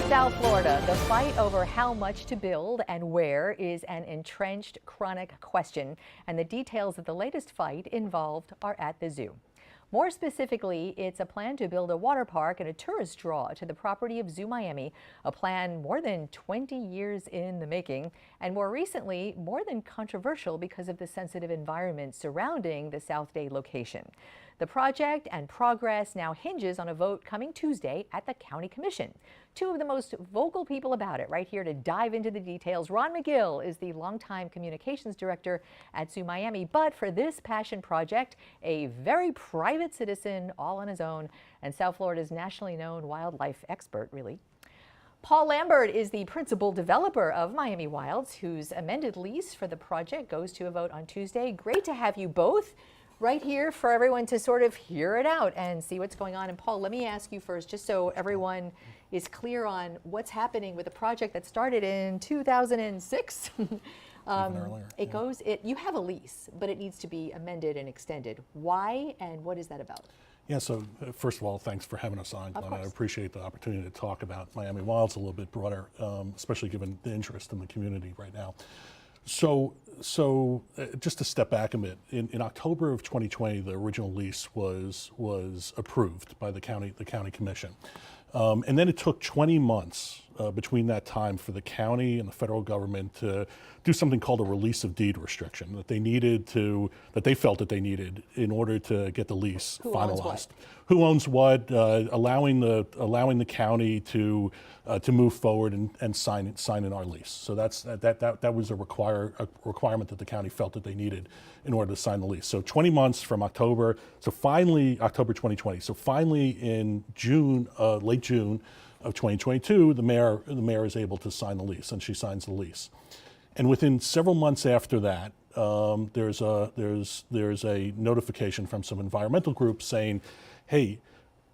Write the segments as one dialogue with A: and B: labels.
A: South Florida, the fight over how much to build and where is an entrenched chronic question, and the details of the latest fight involved are at the zoo. More specifically, it's a plan to build a water park and a tourist draw to the property of Zoo Miami, a plan more than 20 years in the making, and more recently, more than controversial because of the sensitive environment surrounding the South Day location. The project and progress now hinges on a vote coming Tuesday at the County Commission. Two of the most vocal people about it right here to dive into the details. Ron Magill is the longtime communications director at Zoo Miami, but for this passion project, a very private citizen all on his own and South Florida's nationally known wildlife expert, really. Paul Lambert is the principal developer of Miami Wilds, whose amended lease for the project goes to a vote on Tuesday. Great to have you both right here for everyone to sort of hear it out and see what's going on. And Paul, let me ask you first, just so everyone is clear on what's happening with a project that started in 2006.
B: Earlier,
A: You have a lease, but it needs to be amended and extended. Why, and what is that about?
B: Yeah, so first of all, thanks for having us on, Glenn. I appreciate the opportunity to talk about Miami Wilds a little bit broader, especially given the interest in the community right now. So just to step back a bit, in October of 2020, the original lease was approved by the county Commission. And then it took 20 months between that time for the county and the federal government to do something called a release of deed restriction that they felt that they needed in order to get the lease finalized. Who owns what? Allowing the county to move forward and sign in our lease. So that was a requirement that the county felt that they needed in order to sign the lease. So 20 months from October. So finally, October 2020. So finally, in June, late June of 2022, the mayor is able to sign the lease, and she signs the lease. And within several months after that, there's a notification from some environmental groups saying, "Hey,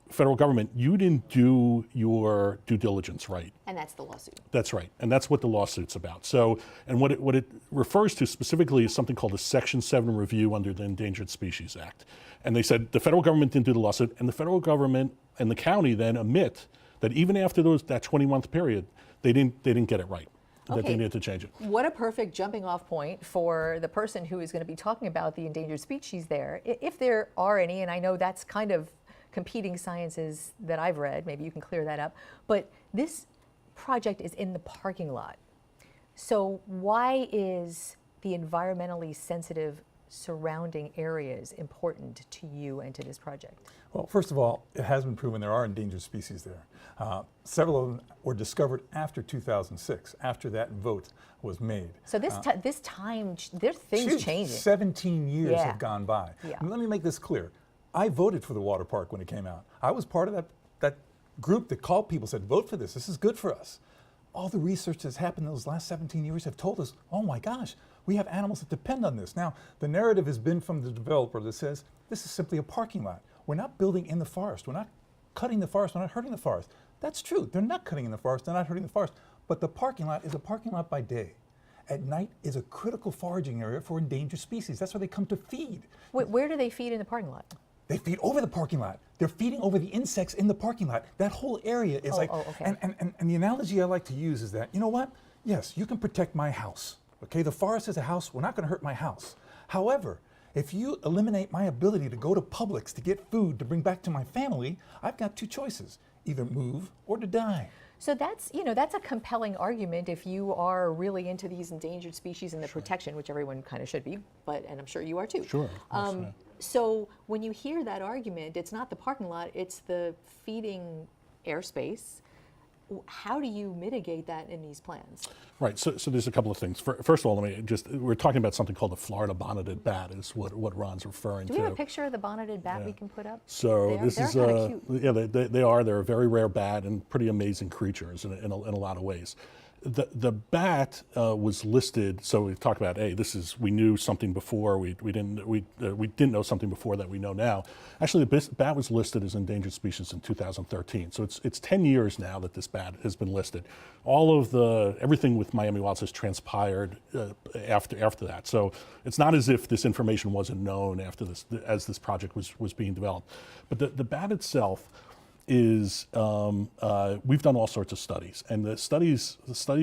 B: federal government, you didn't do your due diligence right."
A: And that's the lawsuit.
B: That's right, and that's what the lawsuit's about. So, and what it refers to specifically is something called a Section 7 review under the Endangered Species Act. And they said the federal government didn't do the lawsuit, and the federal government and the county then admit that even after that 20-month period, they didn't get it right. That they needed to change it.
A: What a perfect jumping off point for the person who is going to be talking about the endangered species there, if there are any, and I know that's kind of competing sciences that I've read, maybe you can clear that up, but this project is in the parking lot. So why is the environmentally sensitive surrounding areas important to you and to this project?
C: Well, first of all, it has been proven there are endangered species there. Several of them were discovered after 2006, after that vote was made.
A: So this time, there's things changing.
C: 17 years have gone by.
A: Yeah.
C: And let me make this clear. I voted for the water park when it came out. I was part of that group that called people, said, vote for this is good for us. All the research that's happened in those last 17 years have told us, oh my gosh, we have animals that depend on this. Now, the narrative has been from the developer that says, this is simply a parking lot. We're not building in the forest. We're not cutting the forest. We're not hurting the forest. That's true. They're not cutting in the forest. They're not hurting the forest. But the parking lot is a parking lot by day. At night is a critical foraging area for endangered species. That's where they come to feed.
A: Wait, where do they feed in the parking lot?
C: They feed over the parking lot. They're feeding over the insects in the parking lot. That whole area is
A: okay.
C: And the analogy I like to use is that, you know what? Yes, you can protect my house. Okay, the forest is a house. We're not going to hurt my house. However, if you eliminate my ability to go to Publix to get food to bring back to my family, I've got two choices: either move or to die.
A: So that's a compelling argument if you are really into these endangered species and the protection, which everyone kind of should be, and I'm sure you are too.
B: Sure.
A: So when you hear that argument, it's not the parking lot, it's the feeding airspace. How do you mitigate that in these plans?
B: Right, so there's a couple of things. First of all, we're talking about something called the Florida bonneted bat is what Ron's referring to.
A: Do we have a picture of the bonneted bat we can put up?
B: So
A: they're kind of cute.
B: Yeah, they're a very rare bat and pretty amazing creatures in a lot of ways. The bat was listed. So we talked about, hey, we knew something before. We didn't know something before that we know now. Actually, the bat was listed as endangered species in 2013. So it's 10 years now that this bat has been listed. Everything with Miami Wilds has transpired after that. So it's not as if this information wasn't known as this project was being developed. But the bat itself is we've done all sorts of studies, and the studies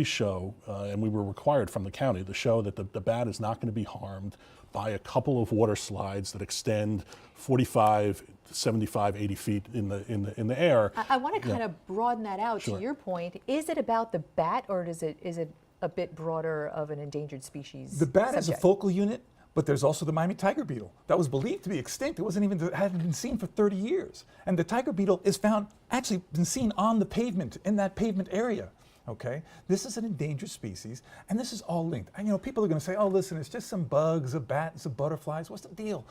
B: show, and we were required from the county to show that the bat is not going to be harmed by a couple of water slides that extend 45, 75, 80 feet in the air.
A: I want to kind of broaden that out.
B: Sure.
A: To your point. Is it about the bat, or is it a bit broader of an endangered species?
C: The bat is a
A: subject?
C: focal unit, but there's also the Miami tiger beetle that was believed to be extinct. It hadn't been seen for 30 years. And the tiger beetle is actually been seen on the pavement, in that pavement area. Okay, this is an endangered species, and this is all linked. And people are going to say, "Oh, listen, it's just some bugs, a bat, some butterflies. What's the deal?"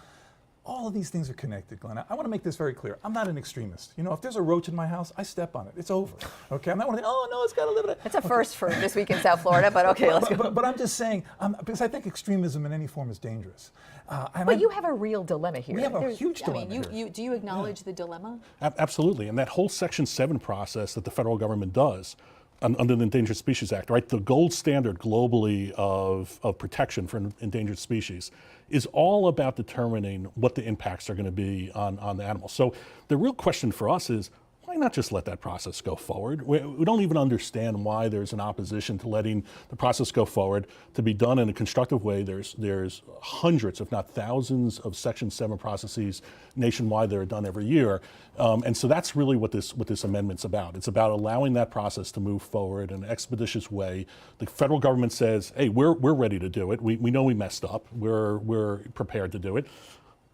C: All of these things are connected, Glenn. I want to make this very clear. I'm not an extremist. If there's a roach in my house, I step on it. It's over. Okay, I'm not one of the, "Oh no, it's got a little bit."
A: That's a first for this week in South Florida, but okay, let's go.
C: But I'm just saying, because I think extremism in any form is dangerous.
A: But you have a real dilemma here.
C: We have a huge dilemma
A: here. Do you acknowledge the dilemma?
B: Absolutely, and that whole Section 7 process that the federal government does under the Endangered Species Act, right? The gold standard globally of protection for endangered species is all about determining what the impacts are going to be on the animals. So the real question for us is, why not just let that process go forward? We don't even understand why there's an opposition to letting the process go forward, to be done in a constructive way. There's hundreds, if not thousands, of Section 7 processes nationwide that are done every year. And so that's really what this amendment's about. It's about allowing that process to move forward in an expeditious way. The federal government says, hey, we're ready to do it. We know we messed up. We're prepared to do it.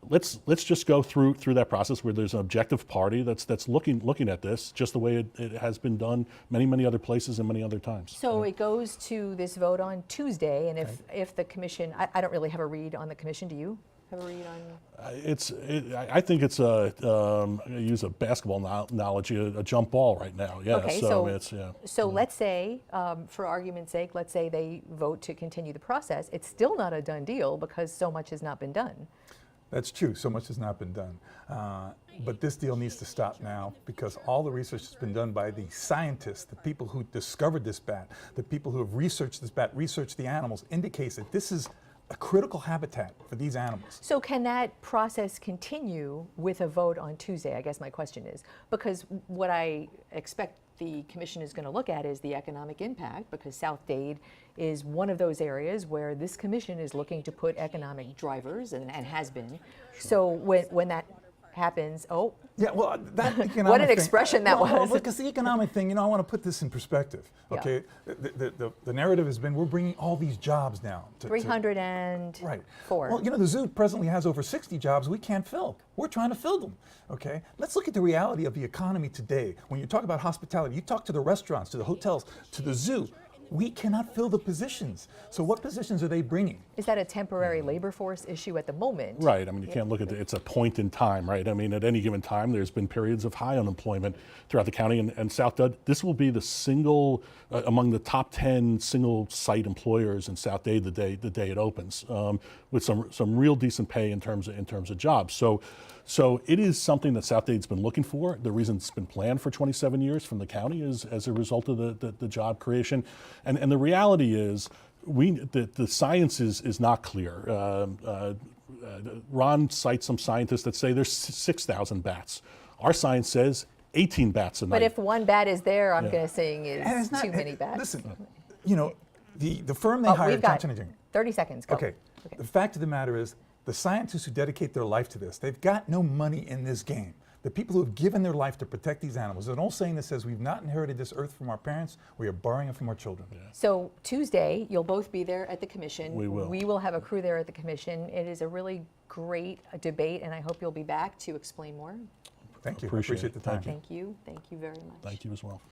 B: Let's just go through that process where there's an objective party that's looking at this just the way it has been done many other places and many other times.
A: So it goes to this vote on Tuesday, and if the commission, I don't really have a read on the commission. Do you have a read on?
B: I think it's I use a basketball analogy, a jump ball right now. Yeah.
A: Okay,
B: so
A: let's say, for argument's sake, let's say they vote to continue the process. It's still not a done deal because so much has not been done.
C: That's true. So much has not been done. But this deal needs to stop now because all the research has been done by the scientists, the people who discovered this bat, the people who have researched this bat, researched the animals, indicates that this is a critical habitat for these animals.
A: So can that process continue with a vote on Tuesday? I guess my question is, because what I expect the commission is going to look at is the economic impact, because South Dade is one of those areas where this commission is looking to put economic drivers and has been. Sure. So when that happens,
C: yeah, well, that economic
A: what an expression that was.
C: Well, because the economic thing, I want to put this in perspective. Okay, yeah. The narrative has been we're bringing all these jobs now.
A: 304.
C: Right. Well, the zoo presently has over 60 jobs we can't fill. We're trying to fill them. Okay, let's look at the reality of the economy today. When you talk about hospitality, you talk to the restaurants, to the hotels, to the zoo. We cannot fill the positions. So what positions are they bringing?
A: Is that a temporary labor force issue at the moment?
B: Right. I mean, you can't look at it. It's a point in time, right? I mean, at any given time, there's been periods of high unemployment throughout the county. And South Dade, this will be the single, among the top 10 single site employers in South Dade the day it opens, with some real decent pay in terms of jobs. So it is something that South Dade's been looking for. The reason it's been planned for 27 years from the county is as a result of the job creation. And the reality is, the science is not clear. Ron cites some scientists that say there's 6,000 bats. Our science says 18 bats a night.
A: But if one bat is there, I'm guessing is too many bats.
C: Listen, the firm they hired,
A: we've got 30 seconds. Go.
C: Okay. The fact of the matter is, the scientists who dedicate their life to this, they've got no money in this game. The people who have given their life to protect these animals. There's an old saying that says, we've not inherited this earth from our parents, we are borrowing it from our children. Yeah.
A: So Tuesday, you'll both be there at the commission.
B: We will.
A: We will have a crew there at the commission. It is a really great debate, and I hope you'll be back to explain more.
C: Thank you. Appreciate the time.
A: Thank you. Thank you very much.
B: Thank you as well.